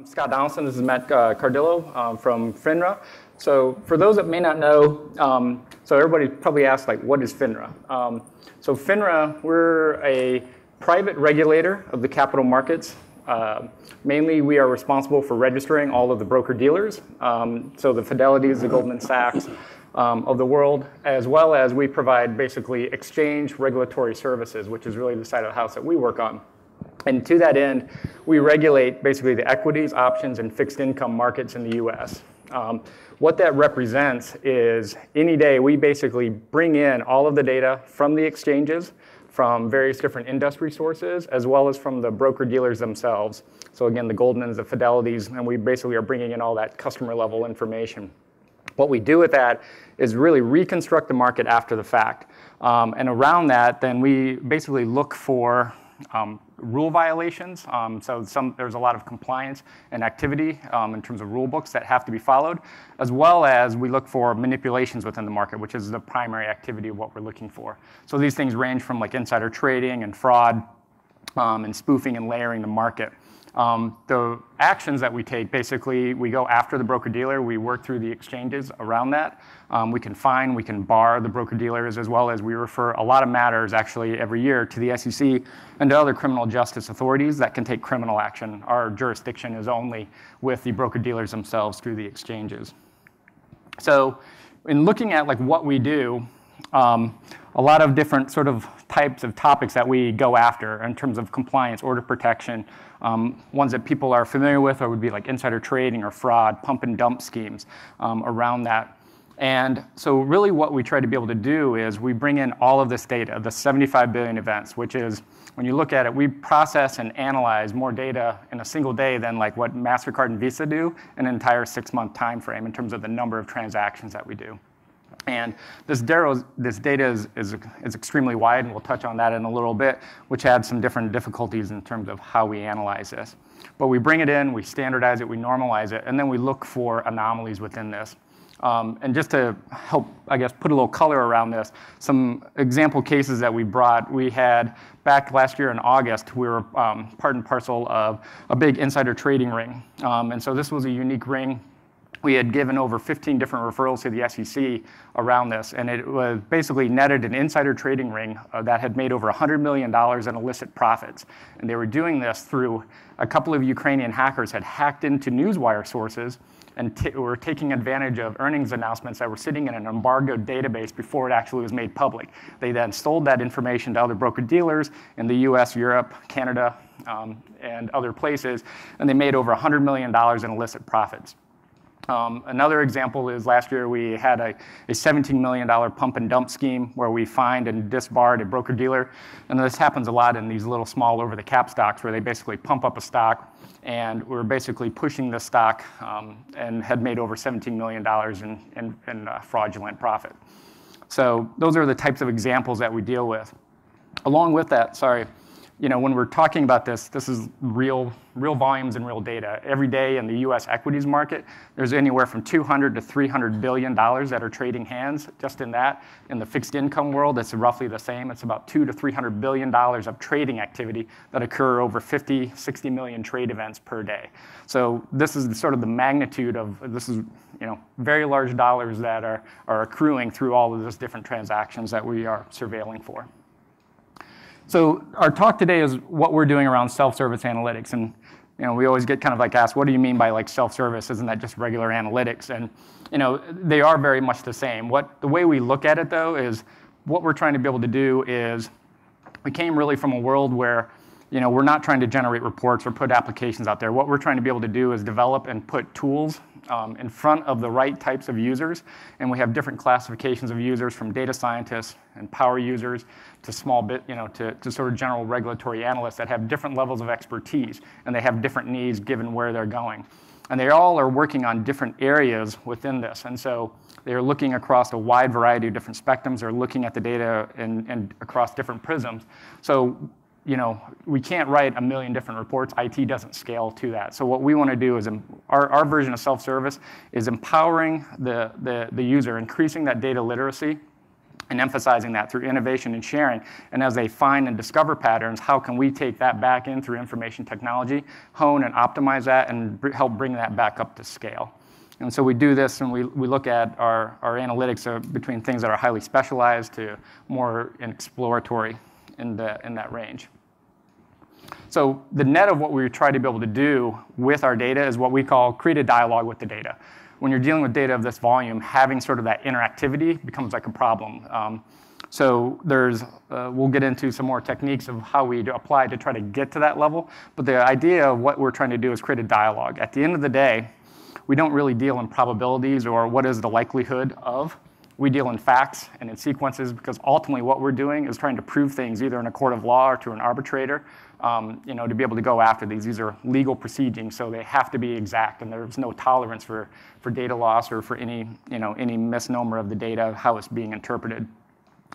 Scott Donaldson. This is Matt Cardillo from FINRA. So for those that may not know, so everybody probably asks, like, what is FINRA? So FINRA, we're a private regulator of the capital markets. Mainly, we are responsible for registering all of the broker-dealers, so the Fidelities, the Goldman Sachs of the world, as well as we provide basically exchange regulatory services, which is really the side of the house that we work on. And to that end, we regulate basically the equities, options, and fixed income markets in the US. What that represents is any day we basically bring in all of the data from the exchanges, from various different industry sources, as well as from the broker-dealers themselves. So again, the Goldmans, the Fidelities, and we basically are bringing in all that customer-level information. What we do with that is really reconstruct the market after the fact. And around that, then we basically look for rule violations. So there's a lot of compliance and activity in terms of rule books that have to be followed, as well as we look for manipulations within the market, which is the primary activity of what we're looking for. So these things range from like insider trading and fraud and spoofing and layering the market. The actions that we take, basically, we go after the broker-dealer. We work through the exchanges around that. We can fine, we can bar the broker-dealers, as well as we refer a lot of matters, actually, every year to the SEC and to other criminal justice authorities that can take criminal action. Our jurisdiction is only with the broker-dealers themselves through the exchanges. So in looking at like what we do, a lot of different sort of types of topics that we go after in terms of compliance, order protection, ones that people are familiar with or would be like insider trading or fraud, pump and dump schemes around that. And so really what we try to be able to do is we bring in all of this data, the 75 billion events, which is, when you look at it, we process and analyze more data in a single day than like what MasterCard and Visa do in an entire 6-month time frame in terms of the number of transactions that we do. And this data is extremely wide, and we'll touch on that in a little bit, which adds some different difficulties in terms of how we analyze this. But we bring it in, we standardize it, we normalize it, and then we look for anomalies within this. And just to help, I guess, put a little color around this, some example cases that we brought, we had back last year in August, we were part and parcel of a big insider trading ring. And so this was a unique ring. We had given over 15 different referrals to the SEC around this, and it was basically netted an insider trading ring that had made over $100 million in illicit profits. And they were doing this through a couple of Ukrainian hackers had hacked into newswire sources and were taking advantage of earnings announcements that were sitting in an embargoed database before it actually was made public. They then sold that information to other broker-dealers in the US, Europe, Canada, and other places, and they made over $100 million in illicit profits. Another example is last year we had a $17 million pump and dump scheme where we fined and disbarred a broker-dealer. And this happens a lot in these little small over-the-cap stocks where they basically pump up a stock, and we're basically pushing the stock and had made over $17 million in fraudulent profit. So those are the types of examples that we deal with. Along with that, when we're talking about this is real volumes and real data. Every day in the US equities market, there's anywhere from $200 to $300 billion that are trading hands just in that. In the fixed income world, it's roughly the same. It's about $200 to $300 billion of trading activity that occur over 50, 60 million trade events per day. So this is sort of the magnitude of, this is very large dollars that are accruing through all of those different transactions that we are surveilling for. So our talk today is what we're doing around self-service analytics. And we always get kind of like asked, what do you mean by like self-service? Isn't that just regular analytics? And they are very much the same. The way we look at it, though, is what we're trying to be able to do is we came really from a world where we're not trying to generate reports or put applications out there. What we're trying to be able to do is develop and put tools in front of the right types of users. And we have different classifications of users, from data scientists and power users to to sort of general regulatory analysts that have different levels of expertise, and they have different needs given where they're going. And they all are working on different areas within this. And so they're looking across a wide variety of different spectrums. They're looking at the data and across different prisms. So we can't write 1 million different reports. IT doesn't scale to that. So what we want to do is, our version of self-service is empowering the user, increasing that data literacy, and emphasizing that through innovation and sharing. And as they find and discover patterns, how can we take that back in through information technology, hone and optimize that, and help bring that back up to scale. And so we do this, and we look at our analytics between things that are highly specialized to more exploratory in that range. So the net of what we try to be able to do with our data is what we call create a dialogue with the data. When you're dealing with data of this volume, having sort of that interactivity becomes like a problem. So we'll get into some more techniques of how we apply to try to get to that level. But the idea of what we're trying to do is create a dialogue. At the end of the day, we don't really deal in probabilities or what is the likelihood of. We deal in facts and in sequences, because ultimately what we're doing is trying to prove things either in a court of law or to an arbitrator, to be able to go after these. These are legal proceedings, so they have to be exact, and there's no tolerance for data loss or for any misnomer of the data, how it's being interpreted.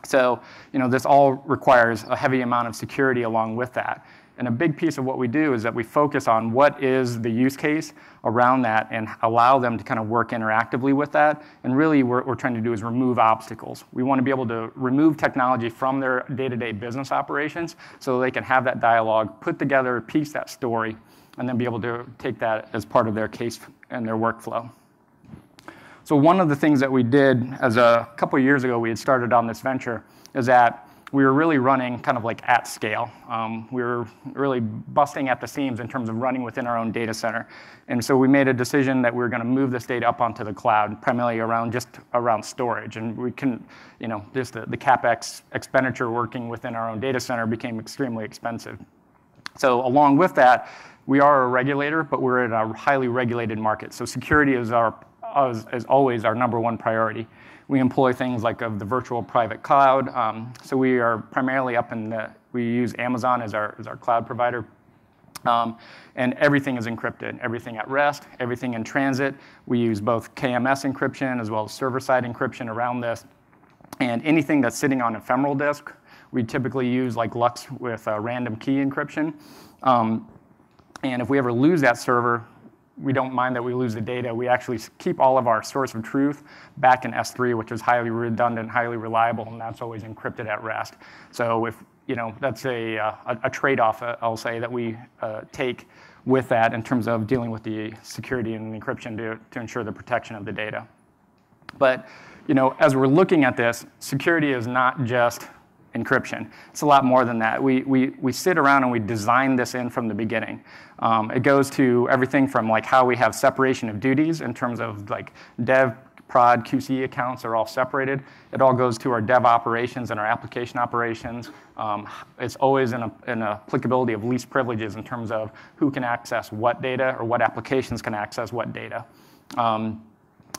So this all requires a heavy amount of security along with that. And a big piece of what we do is that we focus on what is the use case around that and allow them to kind of work interactively with that. And really what we're trying to do is remove obstacles. We want to be able to remove technology from their day-to-day business operations so they can have that dialogue, put together, piece that story, and then be able to take that as part of their case and their workflow. So one of the things that we did as a couple of years ago, we had started on this venture, is that we were really running kind of like at scale. We were really busting at the seams in terms of running within our own data center. And so we made a decision that we were going to move this data up onto the cloud, primarily around storage. And we can, just the CapEx expenditure working within our own data center became extremely expensive. So along with that, we are a regulator, but we're in a highly regulated market. So security is always our number one priority. We employ things like the virtual private cloud. So we are primarily we use Amazon as our cloud provider. And everything is encrypted, everything at rest, everything in transit. We use both KMS encryption as well as server-side encryption around this. And anything that's sitting on ephemeral disk, we typically use like LUX with random key encryption. And if we ever lose that server, we don't mind that we lose the data. We actually keep all of our source of truth back in S3, which is highly redundant, highly reliable, and that's always encrypted at rest. So if that's a trade-off, I'll say, that we take with that in terms of dealing with the security and encryption to ensure the protection of the data. But as we're looking at this, security is not just encryption. It's a lot more than that. We sit around and we design this in from the beginning. It goes to everything from like how we have separation of duties in terms of like dev, prod, QC accounts are all separated. It all goes to our dev operations and our application operations. It's always an applicability of least privileges in terms of who can access what data or what applications can access what data.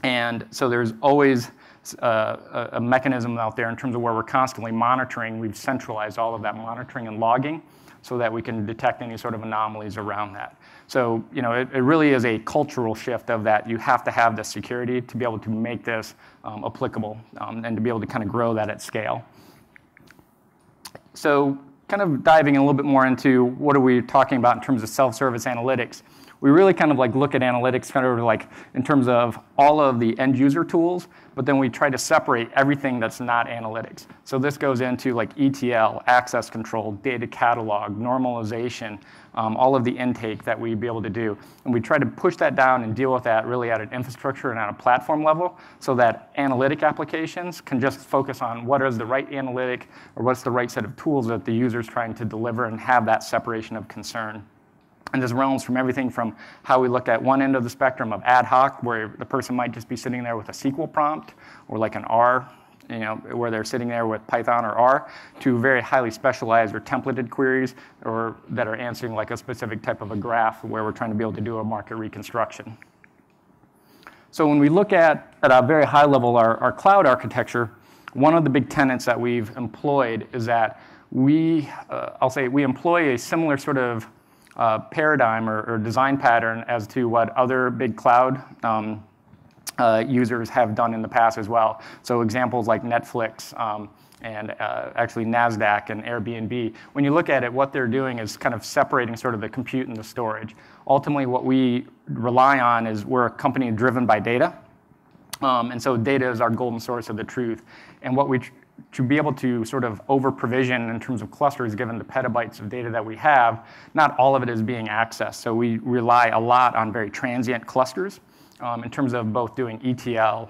And so there's always a mechanism out there in terms of where we're constantly monitoring. We've centralized all of that monitoring and logging so that we can detect any sort of anomalies around that. So it really is a cultural shift of that. You have to have the security to be able to make this applicable and to be able to kind of grow that at scale. So kind of diving a little bit more into what are we talking about in terms of self-service analytics. We really kind of like look at analytics kind of like in terms of all of the end user tools, but then we try to separate everything that's not analytics. So this goes into like ETL, access control, data catalog, normalization, all of the intake that we'd be able to do. And we try to push that down and deal with that really at an infrastructure and at a platform level so that analytic applications can just focus on what is the right analytic or what's the right set of tools that the user's trying to deliver and have that separation of concern. And this realms from everything from how we look at one end of the spectrum of ad hoc, where the person might just be sitting there with a SQL prompt, or like an R, where they're sitting there with Python or R, to very highly specialized or templated queries, or that are answering like a specific type of a graph where we're trying to be able to do a market reconstruction. So when we look at a very high level our cloud architecture, one of the big tenets that we've employed is that we employ a similar sort of paradigm or design pattern as to what other big cloud users have done in the past as well. So examples like Netflix and actually NASDAQ and Airbnb. When you look at it, what they're doing is kind of separating sort of the compute and the storage. Ultimately, what we rely on is we're a company driven by data. And so data is our golden source of the truth. And what we to be able to sort of over-provision in terms of clusters, given the petabytes of data that we have, not all of it is being accessed. So we rely a lot on very transient clusters in terms of both doing ETL.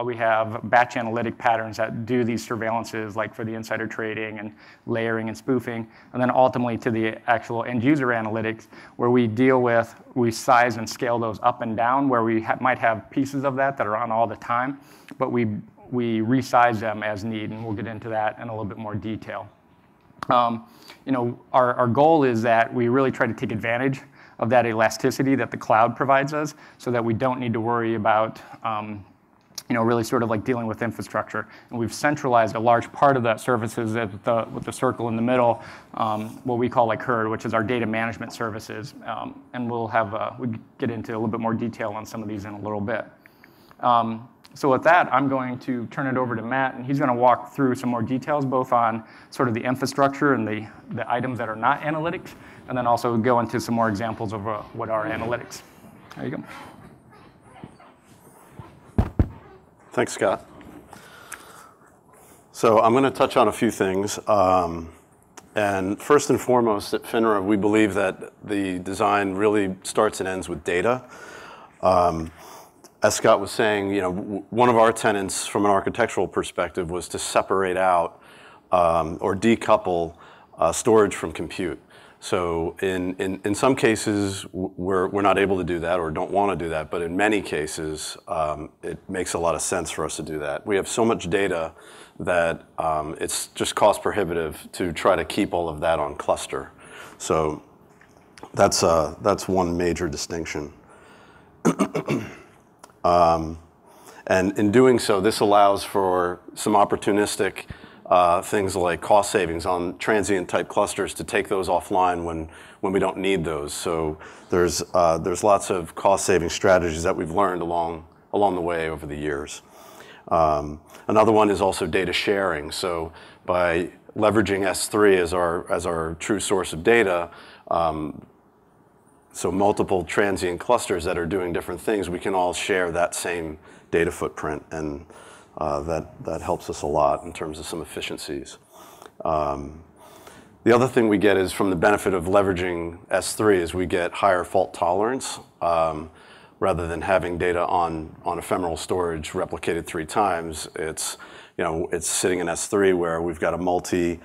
We have batch analytic patterns that do these surveillances, like for the insider trading and layering and spoofing, and then ultimately to the actual end user analytics, where we size and scale those up and down, where we might have pieces of that are on all the time, but we resize them as need, and we'll get into that in a little bit more detail. Our goal is that we really try to take advantage of that elasticity that the cloud provides us, so that we don't need to worry about really sort of like dealing with infrastructure. And we've centralized a large part of that services with the circle in the middle, what we call like HERD, which is our data management services. And we'll get into a little bit more detail on some of these in a little bit. So with that, I'm going to turn it over to Matt, and he's going to walk through some more details, both on sort of the infrastructure and the items that are not analytics, and then also go into some more examples of what are analytics. There you go. Thanks, Scott. So I'm going to touch on a few things. And first and foremost, at FINRA, we believe that the design really starts and ends with data. As Scott was saying, one of our tenets from an architectural perspective was to separate out or decouple storage from compute. So in some cases, we're not able to do that or don't want to do that, but in many cases, it makes a lot of sense for us to do that. We have so much data that it's just cost prohibitive to try to keep all of that on cluster. So that's one major distinction. And in doing so, this allows for some opportunistic things like cost savings on transient type clusters to take those offline when we don't need those. So there's lots of cost saving strategies that we've learned along the way over the years. Another one is also data sharing. So by leveraging S3 as our true source of data, so multiple transient clusters that are doing different things, we can all share that same data footprint, and that helps us a lot in terms of some efficiencies. The other thing we get is from the benefit of leveraging S3 is we get higher fault tolerance rather than having data on ephemeral storage replicated 3 times. It's sitting in S3 where we've got a multi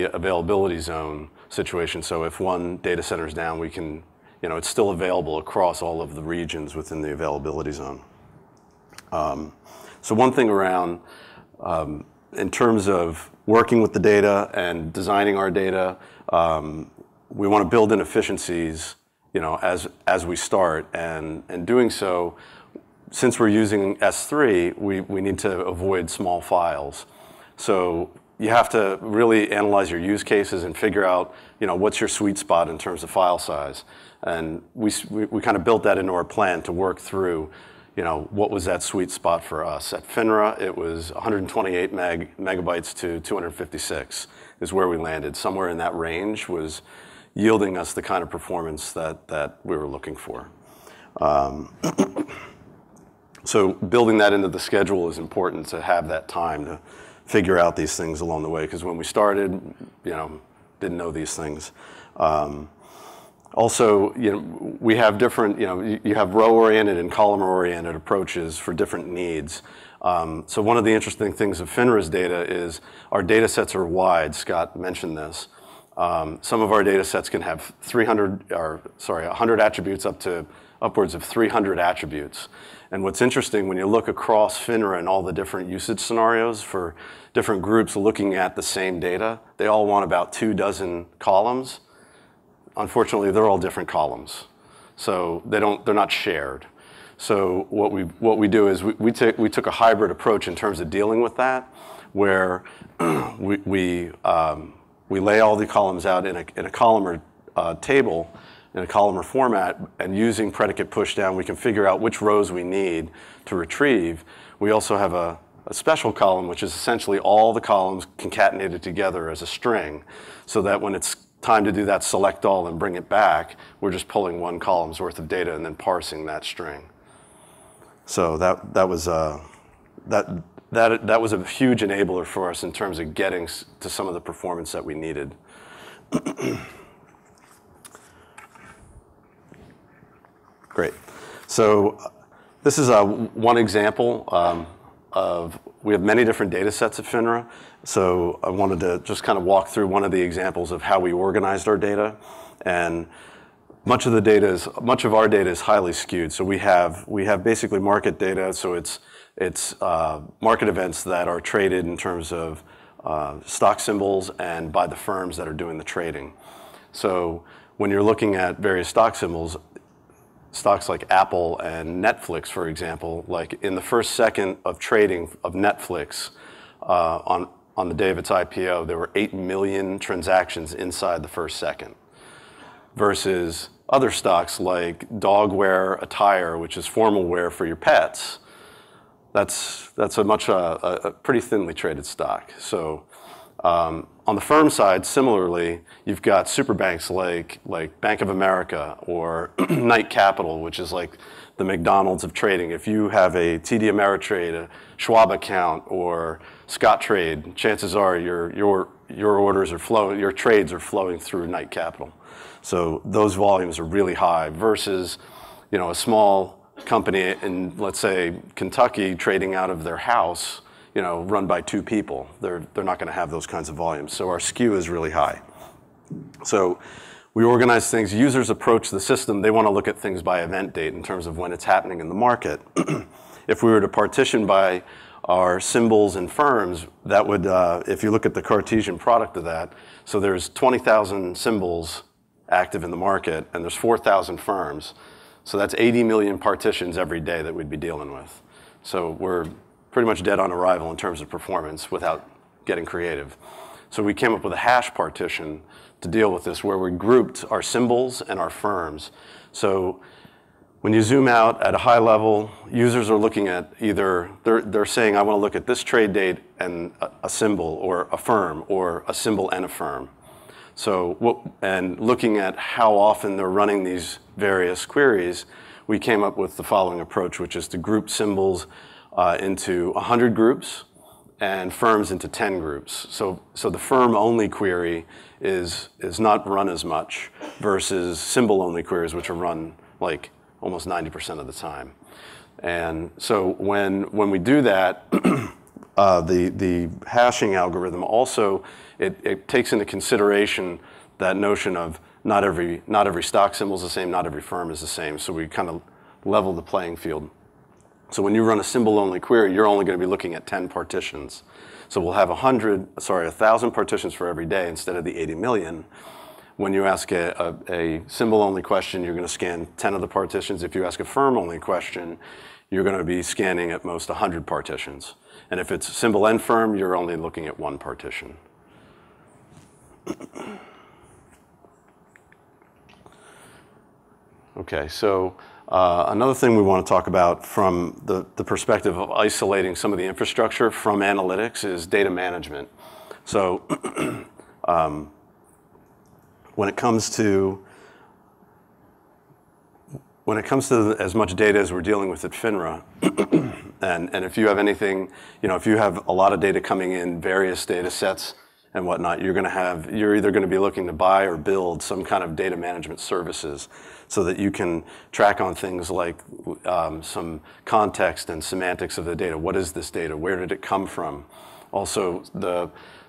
availability zone situation. So if one data center is down, we can, it's still available across all of the regions within the availability zone. So one thing around, in terms of working with the data and designing our data, we want to build in efficiencies, as we start, and doing so, since we're using S3, we need to avoid small files. So you have to really analyze your use cases and figure out, what's your sweet spot in terms of file size. And we kind of built that into our plan to work through, what was that sweet spot for us. At FINRA, it was 128 megabytes to 256 is where we landed. Somewhere in that range was yielding us the kind of performance that we were looking for. So building that into the schedule is important to have that time to figure out these things along the way, because when we started, didn't know these things. Also, we have different, you have row-oriented and column-oriented approaches for different needs. So one of the interesting things of FINRA's data is our data sets are wide. Scott mentioned this. Some of our data sets can have 100 attributes up to upwards of 300 attributes. And what's interesting, when you look across FINRA and all the different usage scenarios for different groups looking at the same data, they all want about 24 columns. Unfortunately, they're all different columns. So they're not shared. So what we do is we took a hybrid approach in terms of dealing with that, where we lay all the columns out in a columnar table, in a columnar format, and using predicate pushdown, we can figure out which rows we need to retrieve. We also have a special column, which is essentially all the columns concatenated together as a string, so that when it's time to do that select all and bring it back, we're just pulling one column's worth of data and then parsing that string. So that that was a huge enabler for us in terms of getting to some of the performance that we needed. Great. So this is one example we have many different data sets at FINRA. So I wanted to just kind of walk through one of the examples of how we organized our data. And much of our data is highly skewed. So we have basically market data. So it's market events that are traded in terms of stock symbols and by the firms that are doing the trading. So when you're looking at various stock symbols, stocks like Apple and Netflix, for example, like in the first second of trading of Netflix on the day of its IPO, there were 8 million transactions inside the first second, versus other stocks like dogwear attire, which is formal wear for your pets. That's a pretty thinly traded stock. So on the firm side, similarly, you've got super banks like Bank of America or Knight Capital, which is like the McDonald's of trading. If you have a TD Ameritrade, a Schwab account, or Scottrade, chances are your orders are flowing, your trades are flowing through Knight Capital. So those volumes are really high versus, a small company in, let's say, Kentucky trading out of their house, run by 2 people. They're not going to have those kinds of volumes. So our skew is really high. So we organize things. Users approach the system. They want to look at things by event date in terms of when it's happening in the market. If we were to partition by our symbols and firms, that would, if you look at the Cartesian product of that, so there's 20,000 symbols active in the market, and there's 4,000 firms. So that's 80 million partitions every day that we'd be dealing with. So we're pretty much dead on arrival in terms of performance without getting creative. So we came up with a hash partition to deal with this, where we grouped our symbols and our firms. So when you zoom out at a high level, users are looking at either, they're saying, I want to look at this trade date and a symbol, or a firm, or a symbol and a firm. So, and looking at how often they're running these various queries, we came up with the following approach, which is to group symbols into 100 groups and firms into 10 groups. So the firm-only query is not run as much versus symbol-only queries, which are run like almost 90% of the time. And so when we do that, the hashing algorithm also, it takes into consideration that notion of not every stock symbol is the same, not every firm is the same. So we kind of level the playing field. So when you run a symbol-only query, you're only going to be looking at 10 partitions. So we'll have 1,000 partitions for every day instead of the 80 million. When you ask a symbol-only question, you're going to scan 10 of the partitions. If you ask a firm-only question, you're going to be scanning at most 100 partitions. And if it's symbol and firm, you're only looking at 1 partition. Okay, so another thing we want to talk about from the perspective of isolating some of the infrastructure from analytics is data management. So when it comes to as much data as we're dealing with at FINRA, and if you have anything, if you have a lot of data coming in, various data sets and whatnot, you're either going to be looking to buy or build some kind of data management services so that you can track on things like some context and semantics of the data. What is this data? Where did it come from? Also,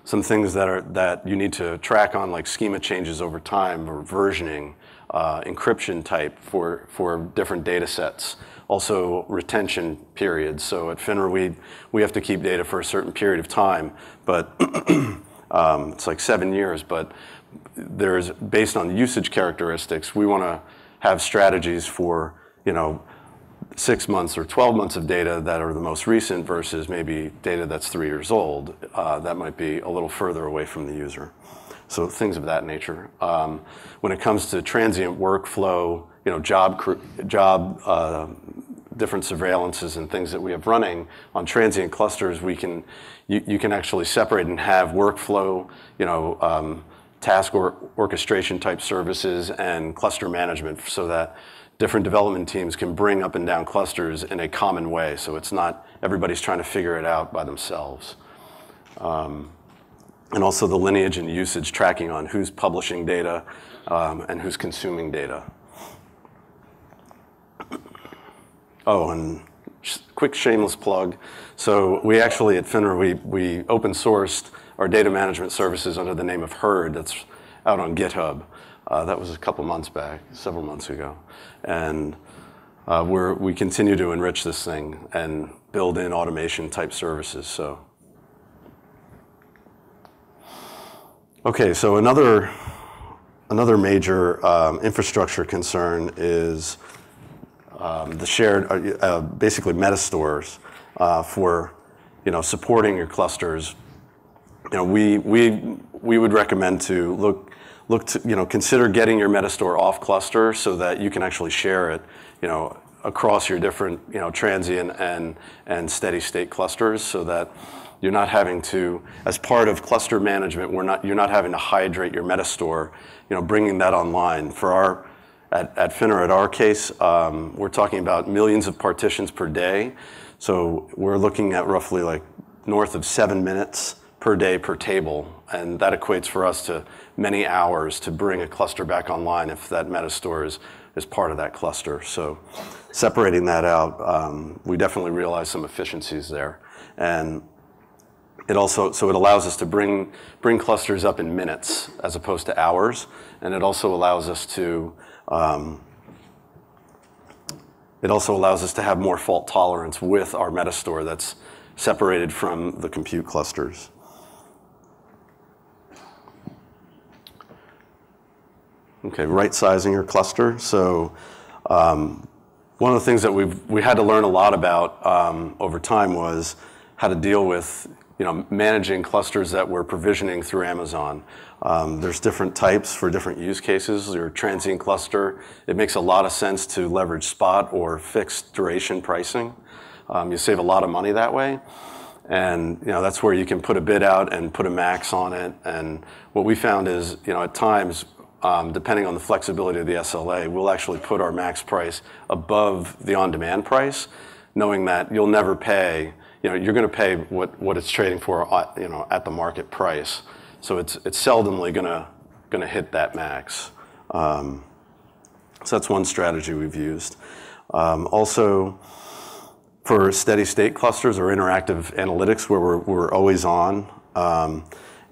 some things that you need to track on, like schema changes over time, or versioning, encryption type for different data sets. Also, retention periods. So at FINRA, we have to keep data for a certain period of time, but it's like 7 years. But based on usage characteristics, we want to have strategies for 6 months or 12 months of data that are the most recent versus maybe data that's 3 years old. That might be a little further away from the user. So things of that nature. When it comes to transient workflow, different surveillances and things that we have running on transient clusters, you can actually separate and have workflow, task or orchestration type services and cluster management so that different development teams can bring up and down clusters in a common way. So it's not everybody's trying to figure it out by themselves. And also the lineage and usage tracking on who's publishing data and who's consuming data. Oh, and quick shameless plug. So we actually at FINRA, we open sourced our data management services under the name of Herd. That's out on GitHub. That was a couple months back, several months ago. And we continue to enrich this thing and build in automation type services. So, okay, so another major infrastructure concern is the shared, basically metastores for supporting your clusters. We would recommend to look to consider getting your metastore off cluster so that you can actually share it across your different transient and steady state clusters, so that you're not having to, as part of cluster management, you're not having to hydrate your metastore, bringing that online. For at FINRA, at our case, we're talking about millions of partitions per day. So we're looking at roughly like north of 7 minutes per day per table. And that equates for us to many hours to bring a cluster back online if that metastore is part of that cluster. So separating that out, we definitely realize some efficiencies there. And it allows us to bring clusters up in minutes as opposed to hours. And it also allows us to have more fault tolerance with our metastore that's separated from the compute clusters. Okay, right sizing your cluster. So one of the things that we had to learn a lot about over time was how to deal with managing clusters that we're provisioning through Amazon. There's different types for different use cases. Your transient cluster, it makes a lot of sense to leverage spot or fixed duration pricing. You save a lot of money that way. And that's where you can put a bid out and put a max on it. And what we found is, at times, depending on the flexibility of the SLA, we'll actually put our max price above the on-demand price, knowing that you'll never pay, you're going to pay what it's trading for, at the market price. So it's seldomly going to hit that max. So that's one strategy we've used. Also, for steady state clusters or interactive analytics where we're always on,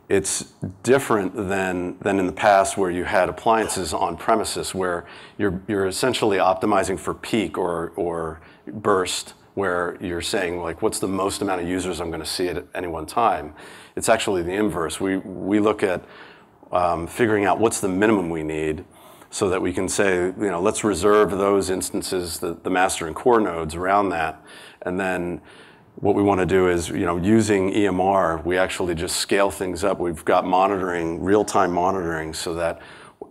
it's different than in the past where you had appliances on premises where you're essentially optimizing for peak or burst, where you're saying like, what's the most amount of users I'm going to see at any one time? It's actually the inverse. We look at figuring out what's the minimum we need so that we can say, let's reserve those instances, the master and core nodes around that. And then what we want to do is, using EMR, we actually just scale things up. We've got monitoring, real-time monitoring, so that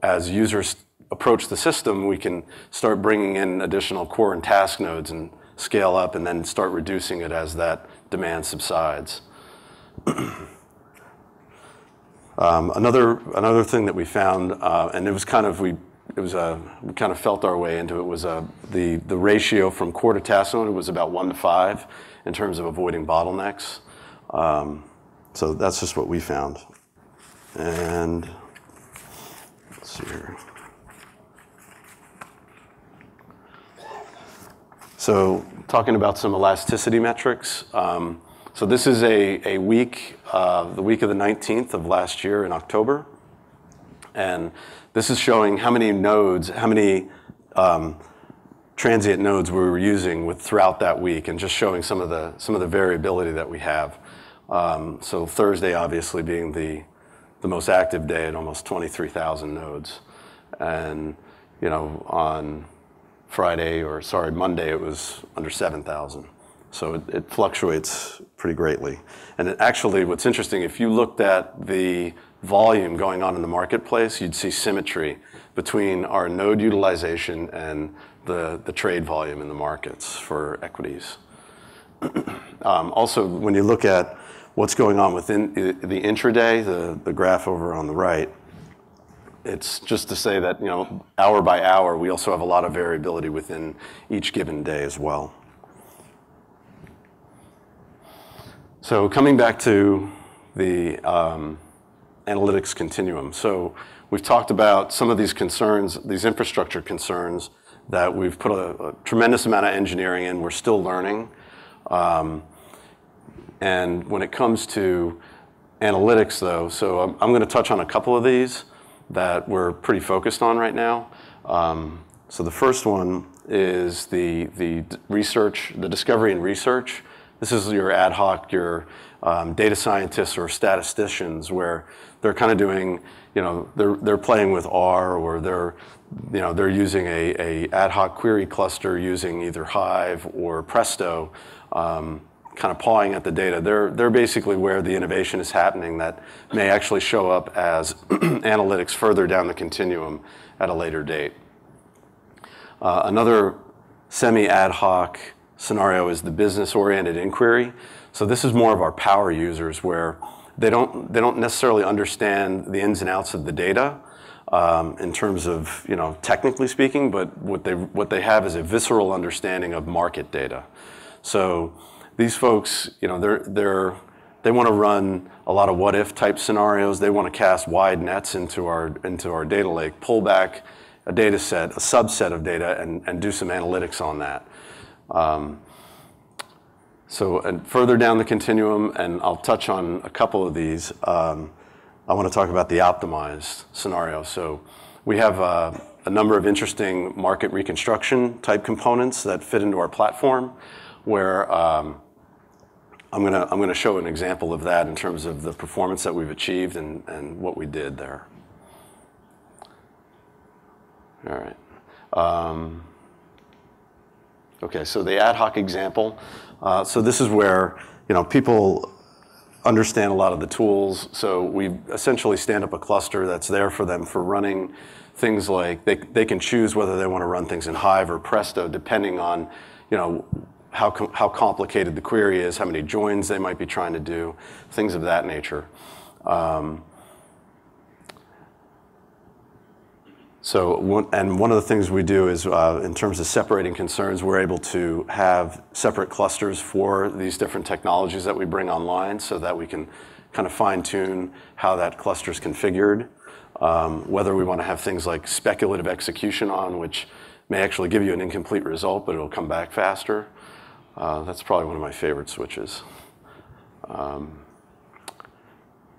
as users approach the system, we can start bringing in additional core and task nodes and scale up and then start reducing it as that demand subsides. Another thing that we found, and it was kind of, we kind of felt our way into it, was the ratio from core to task node was about 1:5 in terms of avoiding bottlenecks. So that's just what we found. And let's see here. So talking about some elasticity metrics. So this is a week, the week of the 19th of last year in October. And this is showing how many nodes, how many transient nodes we were using throughout that week, and just showing some of the variability that we have. So Thursday obviously being the most active day at almost 23,000 nodes. And on Monday it was under 7,000. So it fluctuates pretty greatly. And actually what's interesting, if you looked at the volume going on in the marketplace, you'd see symmetry between our node utilization and the trade volume in the markets for equities. Also, when you look at what's going on within the intraday, the graph over on the right, it's just to say that, hour by hour, we also have a lot of variability within each given day as well. So coming back to the analytics continuum. So we've talked about some of these concerns, these infrastructure concerns that we've put a tremendous amount of engineering in. We're still learning. And when it comes to analytics, though, so I'm going to touch on a couple of these that we're pretty focused on right now. So the first one is the research, the discovery and research. This is your ad hoc, your data scientists or statisticians, where they're kind of doing, they're playing with R, or they're using a ad hoc query cluster using either Hive or Presto, kind of pawing at the data. They're basically where the innovation is happening that may actually show up as analytics further down the continuum at a later date. Another semi-ad hoc scenario is the business-oriented inquiry. So this is more of our power users, where they don't necessarily understand the ins and outs of the data in terms of, technically speaking, but what they have is a visceral understanding of market data. So these folks, they want to run a lot of what-if type scenarios. They want to cast wide nets into our data lake, pull back a data set, a subset of data, and do some analytics on that. And further down the continuum, and I'll touch on a couple of these, I want to talk about the optimized scenario. So we have a number of interesting market reconstruction type components that fit into our platform, where I'm going to show an example of that in terms of the performance that we've achieved and what we did there. All right. Okay, so the ad hoc example. So this is where people understand a lot of the tools. So we essentially stand up a cluster that's there for them for running things like they can choose whether they want to run things in Hive or Presto, depending on how complicated the query is, how many joins they might be trying to do, things of that nature. One of the things we do is, in terms of separating concerns, we're able to have separate clusters for these different technologies that we bring online, so that we can kind of fine-tune how that cluster is configured. Whether we want to have things like speculative execution on, which may actually give you an incomplete result, but it'll come back faster. That's probably one of my favorite switches.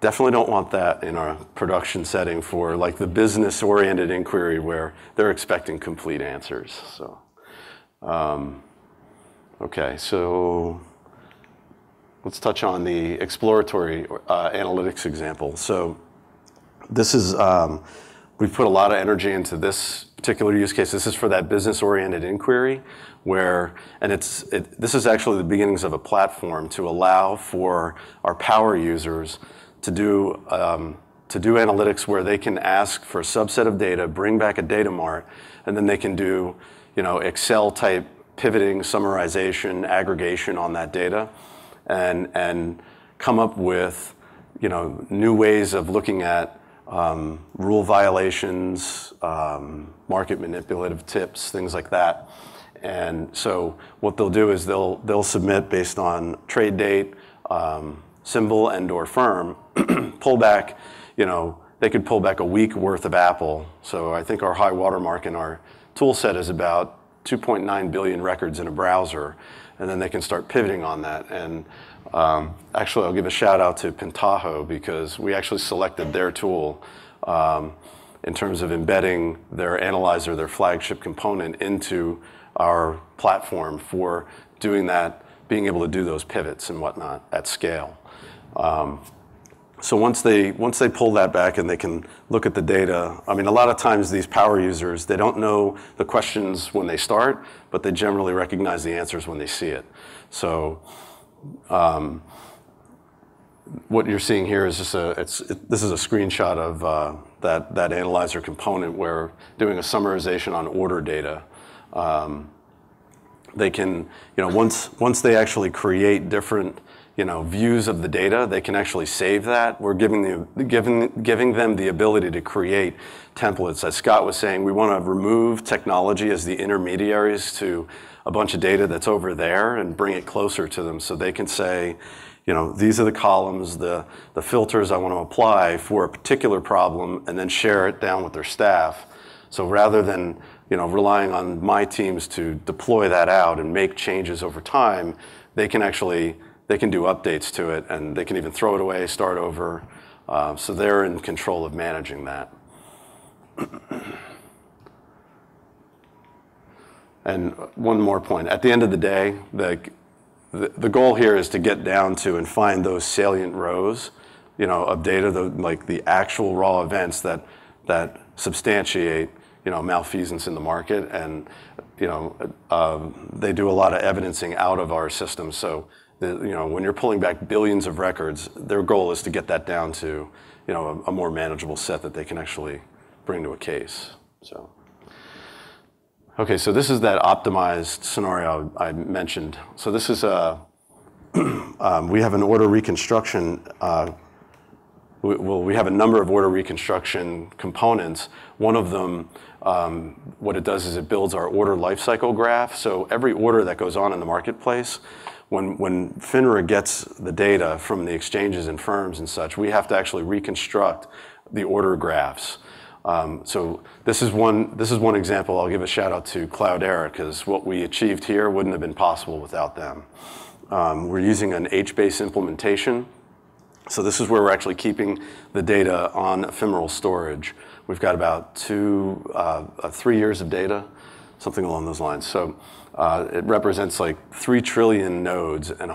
Definitely don't want that in our production setting for like the business-oriented inquiry where they're expecting complete answers. So, okay, so let's touch on the exploratory analytics example. So this is, we've put a lot of energy into this particular use case. This is for that business-oriented inquiry where, and this is actually the beginnings of a platform to allow for our power users to do analytics where they can ask for a subset of data, bring back a data mart, and then they can do, Excel type pivoting, summarization, aggregation on that data, and come up with, new ways of looking at rule violations, market manipulative tips, things like that. And so what they'll do is they'll submit based on trade date, symbol and/or firm, pull back, they could pull back a week worth of Apple. So I think our high watermark in our tool set is about 2.9 billion records in a browser, and then they can start pivoting on that. And actually, I'll give a shout out to Pentaho because we actually selected their tool in terms of embedding their analyzer, their flagship component, into our platform for doing that, being able to do those pivots and whatnot at scale. So once they pull that back and they can look at the data, I mean, a lot of times these power users, they don't know the questions when they start, but they generally recognize the answers when they see it. So what you're seeing here is just this is a screenshot of that analyzer component where doing a summarization on order data. They can, once they actually create different views of the data, they can actually save that. We're giving them the ability to create templates. As Scott was saying, we want to remove technology as the intermediaries to a bunch of data that's over there and bring it closer to them so they can say, these are the columns, the filters I want to apply for a particular problem, and then share it down with their staff. So rather than relying on my teams to deploy that out and make changes over time, they can do updates to it, and they can even throw it away, start over. So they're in control of managing that. And one more point. At the end of the day, the goal here is to get down to and find those salient rows, of data, like the actual raw events that substantiate, malfeasance in the market, and they do a lot of evidencing out of our system. So, when you're pulling back billions of records, their goal is to get that down to, a more manageable set that they can actually bring to a case. So. Okay, so this is that optimized scenario I mentioned. So this is we have an order reconstruction. We have a number of order reconstruction components. One of them, what it does is it builds our order lifecycle graph. So every order that goes on in the marketplace, when FINRA gets the data from the exchanges and firms and such, we have to actually reconstruct the order graphs. So this is one example. I'll give a shout out to Cloudera, because what we achieved here wouldn't have been possible without them. We're using an HBase implementation. So this is where we're actually keeping the data on ephemeral storage. We've got about 3 years of data, something along those lines. So it represents like 3 trillion nodes and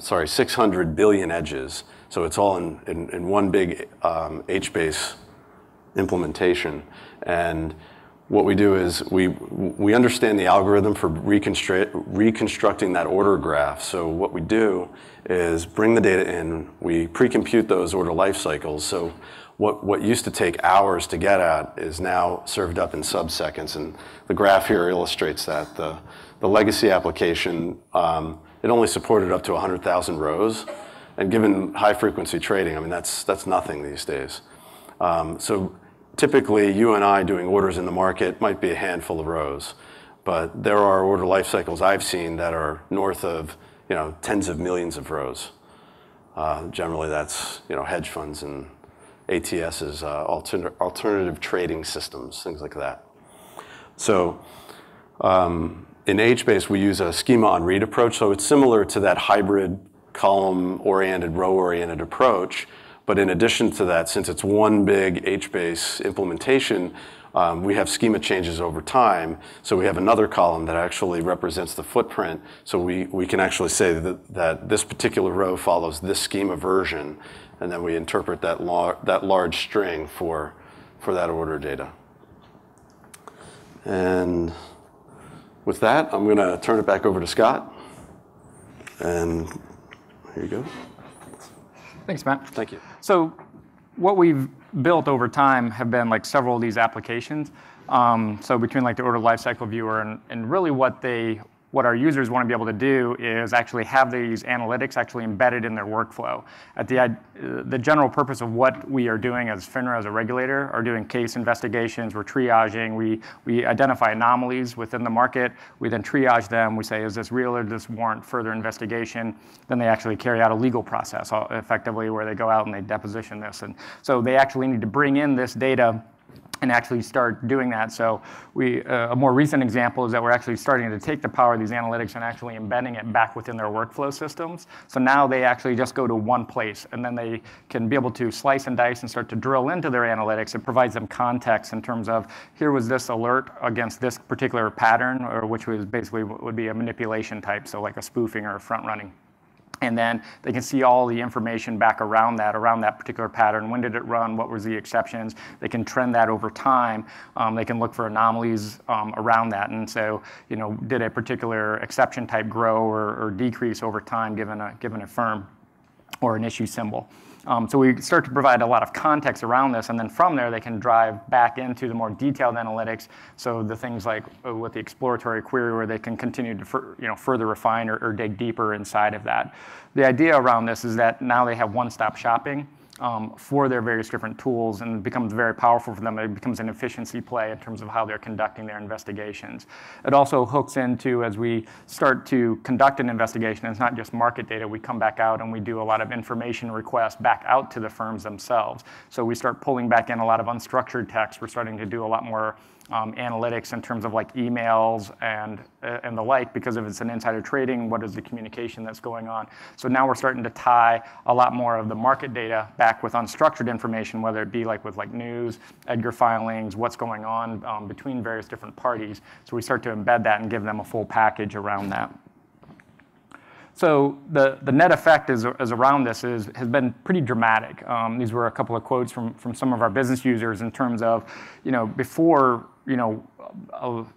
600 billion edges. So it's all in one big HBase implementation. And what we do is we understand the algorithm for reconstructing that order graph. So what we do is bring the data in, we pre-compute those order life cycles. So what used to take hours to get at is now served up in sub-seconds, and the graph here illustrates that. The legacy application, it only supported up to 100,000 rows, and given high-frequency trading, I mean, that's nothing these days. So typically, you and I doing orders in the market might be a handful of rows, but there are order life cycles I've seen that are north of tens of millions of rows. Generally, that's hedge funds and ATSs, alternative trading systems, things like that. So in HBase, we use a schema on read approach. So it's similar to that hybrid column-oriented, row-oriented approach. But in addition to that, since it's one big HBase implementation, we have schema changes over time. So we have another column that actually represents the footprint. So we can actually say that this particular row follows this schema version, and then we interpret that large string for that order data. And with that, I'm going to turn it back over to Scott. And here you go. Thanks, Matt. Thank you. So what we've built over time have been like several of these applications. So between like the order lifecycle viewer and really what our users want to be able to do is actually have these analytics actually embedded in their workflow. At the general purpose of what we are doing as FINRA as a regulator are doing case investigations, we're triaging, we identify anomalies within the market, we then triage them, we say, is this real or does this warrant further investigation? Then they actually carry out a legal process effectively where they go out and they deposition this. And so they actually need to bring in this data and actually start doing that. So a more recent example is that we're actually starting to take the power of these analytics and actually embedding it back within their workflow systems. So now they actually just go to one place, and then they can be able to slice and dice and start to drill into their analytics. It provides them context in terms of, here was this alert against this particular pattern, or which was basically would be a manipulation type, so like a spoofing or a front running. And then they can see all the information back around that particular pattern. When did it run? What was the exceptions? They can trend that over time. They can look for anomalies around that. And so, did a particular exception type grow or decrease over time given a firm or an issue symbol? So we start to provide a lot of context around this, and then from there they can drive back into the more detailed analytics. So the things like with the exploratory query, where they can continue to further refine or dig deeper inside of that. The idea around this is that now they have one-stop shopping for their various different tools, and it becomes very powerful for them. It becomes an efficiency play in terms of how they're conducting their investigations. It also hooks into, as we start to conduct an investigation, it's not just market data. We come back out and we do a lot of information requests back out to the firms themselves. So we start pulling back in a lot of unstructured text. We're starting to do a lot more analytics in terms of like emails and the like, because if it's an insider trading, what is the communication that's going on? So now we're starting to tie a lot more of the market data back with unstructured information, whether it be like with like news, Edgar filings, what's going on between various different parties. So we start to embed that and give them a full package around that. So the net effect is around this has been pretty dramatic. These were a couple of quotes from some of our business users in terms of, before,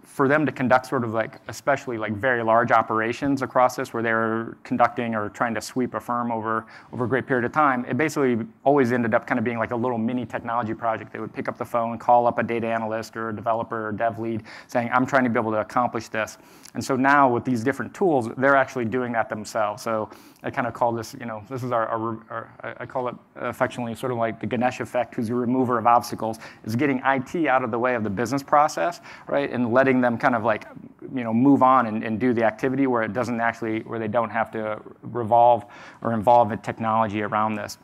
for them to conduct sort of like, especially like very large operations across this, where they were conducting or trying to sweep a firm over a great period of time, it basically always ended up kind of being like a little mini technology project. They would pick up the phone, call up a data analyst or a developer or dev lead saying, I'm trying to be able to accomplish this. And so now with these different tools, they're actually doing that themselves. So I kind of call this, this is I call it affectionately sort of like the Ganesh effect, who's a remover of obstacles, is getting IT out of the way of the business process, right? And letting them kind of like, move on and do the activity where it doesn't actually, where they don't have to revolve or involve the technology around this.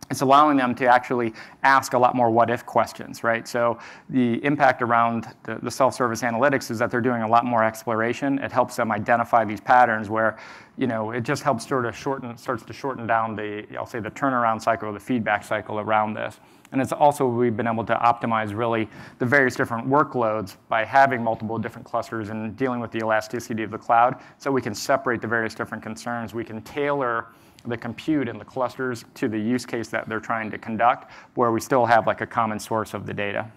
It's allowing them to actually ask a lot more what-if questions, right? So the impact around the self-service analytics is that they're doing a lot more exploration. It helps them identify these patterns where, it just helps starts to shorten down I'll say the turnaround cycle or the feedback cycle around this. And it's also, we've been able to optimize really the various different workloads by having multiple different clusters and dealing with the elasticity of the cloud, so we can separate the various different concerns. We can tailor the compute and the clusters to the use case that they're trying to conduct, where we still have like a common source of the data.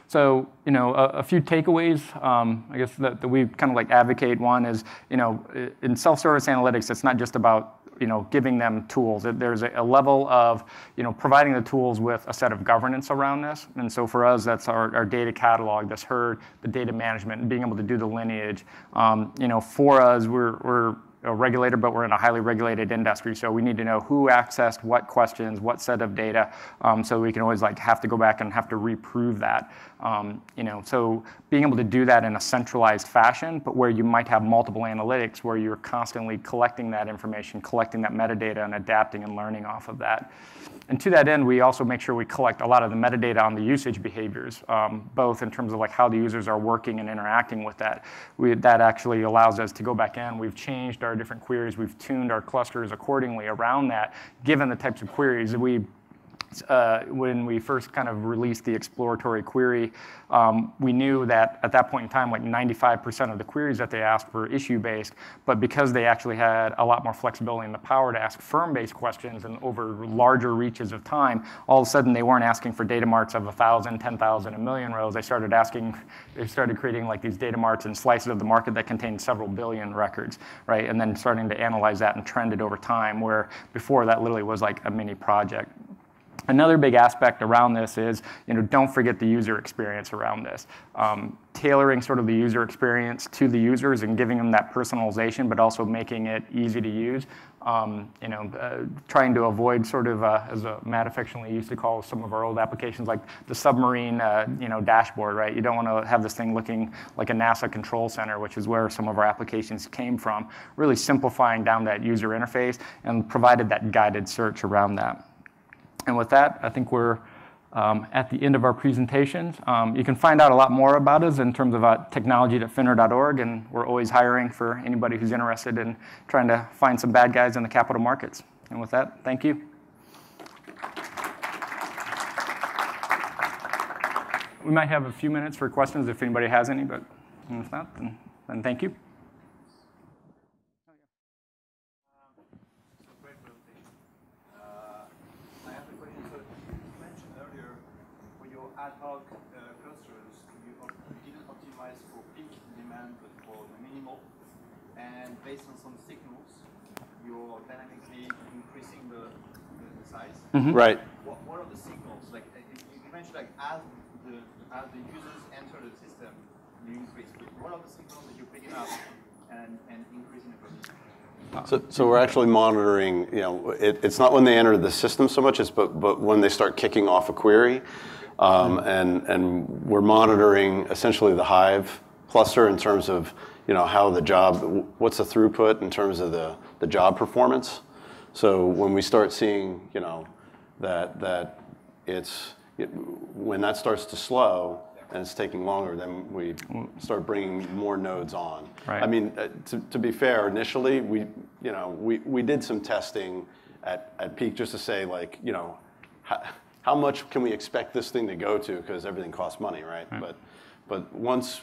So, a few takeaways, I guess that we kind of like advocate. One is, in self-service analytics, it's not just about, giving them tools. There's a level of, providing the tools with a set of governance around this. And so for us, that's our data catalog, that's the data management, and being able to do the lineage. For us, we're a regulator, but we're in a highly regulated industry, so we need to know who accessed what questions, what set of data, so we can always like have to go back and have to reprove that. So being able to do that in a centralized fashion, but where you might have multiple analytics, where you're constantly collecting that information, collecting that metadata, and adapting and learning off of that. And to that end, we also make sure we collect a lot of the metadata on the usage behaviors, both in terms of like how the users are working and interacting with that. That actually allows us to go back in. We've changed our different queries. We've tuned our clusters accordingly around that, given the types of queries. When we first kind of released the exploratory query, we knew that at that point in time, like 95% of the queries that they asked were issue-based, but because they actually had a lot more flexibility and the power to ask firm-based questions and over larger reaches of time, all of a sudden they weren't asking for data marts of 1,000, 10,000, 1,000,000 rows. They started creating like these data marts and slices of the market that contained several billion records, right? And then starting to analyze that and trend it over time, where before that literally was like a mini project. Another big aspect around this is, don't forget the user experience around this. Tailoring sort of the user experience to the users and giving them that personalization, but also making it easy to use. Trying to avoid sort of, as Matt affectionately used to call some of our old applications, like the submarine, dashboard, right? You don't want to have this thing looking like a NASA control center, which is where some of our applications came from. Really simplifying down that user interface and provided that guided search around that. And with that, I think we're at the end of our presentations. You can find out a lot more about us in terms of technology.finra.org, and we're always hiring for anybody who's interested in trying to find some bad guys in the capital markets. And with that, thank you. We might have a few minutes for questions if anybody has any, but if not, then thank you. Ad hoc clusters, you didn't optimize for peak demand, but for the minimal. And based on some signals, you're dynamically increasing the size. Right. What are the signals? Like you mentioned, like as the users enter the system, you increase. But what are the signals that you're picking up and increasing the volume? So we're actually monitoring. You know, it's not when they enter the system so much, but when they start kicking off a query, and we're monitoring essentially the Hive cluster in terms of, you know, how the job, what's the throughput in terms of the job performance. So when we start seeing, you know, that when that starts to slow and it's taking longer, then we start bringing more nodes on. Right. I mean, to be fair, initially we did some testing at peak just to say, like, you know, how much can we expect this thing to go to, because everything costs money, right? But once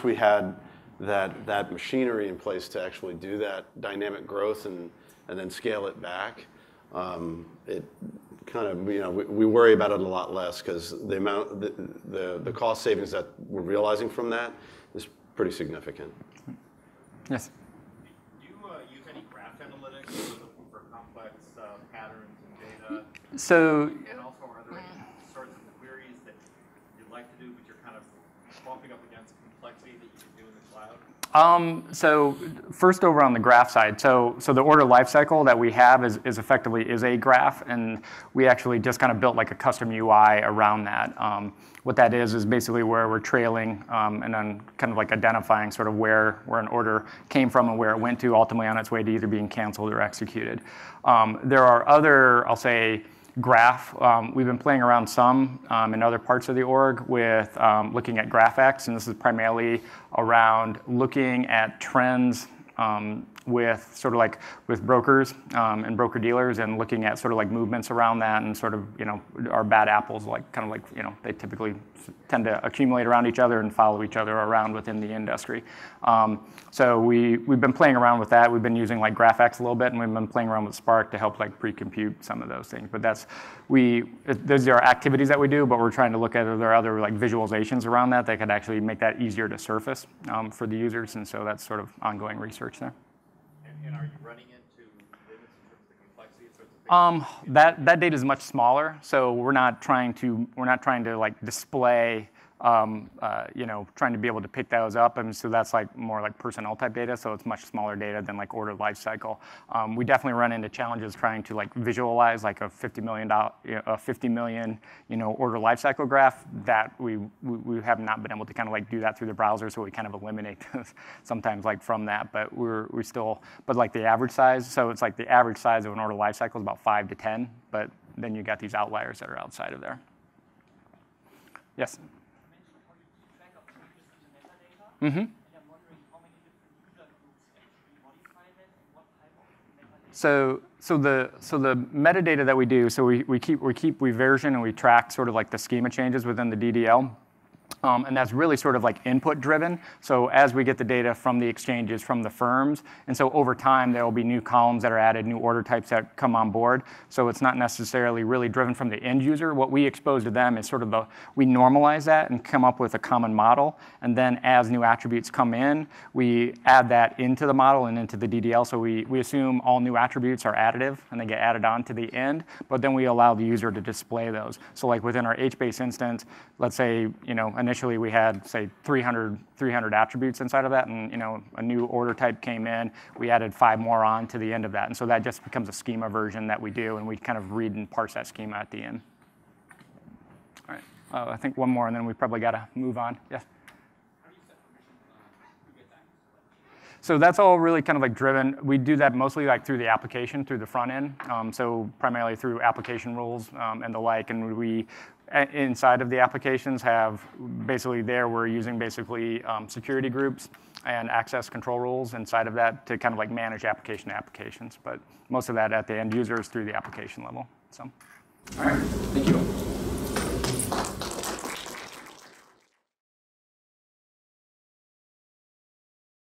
we had that machinery in place to actually do that dynamic growth and then scale it back, it kind of, you know, we worry about it a lot less, because the amount, the cost savings that we're realizing from that is pretty significant. Yes. Do you use any graph analytics for complex patterns and data? So. And also, are there any sorts of queries that you'd like to do, but you're kind of bumping up against complexity that you can do in the cloud? So first, over on the graph side, so the order lifecycle that we have is effectively a graph, and we actually just kind of built like a custom UI around that. What that is basically where we're trailing and then kind of like identifying sort of where an order came from and where it went to, ultimately on its way to either being canceled or executed. There are other, I'll say, graph. We've been playing around some in other parts of the org with looking at GraphX, and this is primarily around looking at trends with sort of like with brokers and broker dealers, and looking at sort of like movements around that, and sort of, you know, our bad apples, like kind of like, you know, they typically tend to accumulate around each other and follow each other around within the industry. So we've been playing around with that. We've been using like GraphX a little bit, and we've been playing around with Spark to help like pre-compute some of those things. But those are activities that we do, but we're trying to look at, are there other like visualizations around that could actually make that easier to surface for the users, and so that's sort of ongoing research there. And are you running into limits in terms of the complexity of sorts of things? That data is much smaller, so we're not trying to like display, you know, trying to be able to pick those up, and so that's like more like personnel type data. So it's much smaller data than like order lifecycle. We definitely run into challenges trying to like visualize like a $50 million, you know, order lifecycle graph. That we have not been able to kind of like do that through the browser, so we kind of eliminate those sometimes like from that. But we still, but like the average size, so it's like the average size of an order lifecycle is about 5 to 10, but then you got these outliers that are outside of there. Yes. Mm-hmm. And I'm wondering how many different user groups actually modify that, and what type of metadata? So the metadata that we do, so we version and we track sort of like the schema changes within the DDL. And that's really sort of like input driven. So as we get the data from the exchanges, from the firms, and so over time there will be new columns that are added, new order types that come on board. So it's not necessarily really driven from the end user. What we expose to them is sort of we normalize that and come up with a common model. And then as new attributes come in, we add that into the model and into the DDL. So we assume all new attributes are additive and they get added on to the end, but then we allow the user to display those. So like within our HBase instance, let's say, you know, initially we had, say, 300 attributes inside of that, and, you know, a new order type came in. We added 5 more on to the end of that, and so that just becomes a schema version that we do, and we kind of read and parse that schema at the end. All right, I think one more, and then we probably got to move on. Yes. So that's all really kind of like driven. We do that mostly like through the application, through the front end. So primarily through application rules and the like. And we, inside of the applications, have basically we're using basically security groups and access control rules inside of that to kind of like manage application to applications. But most of that at the end user is through the application level. So, all right, thank you.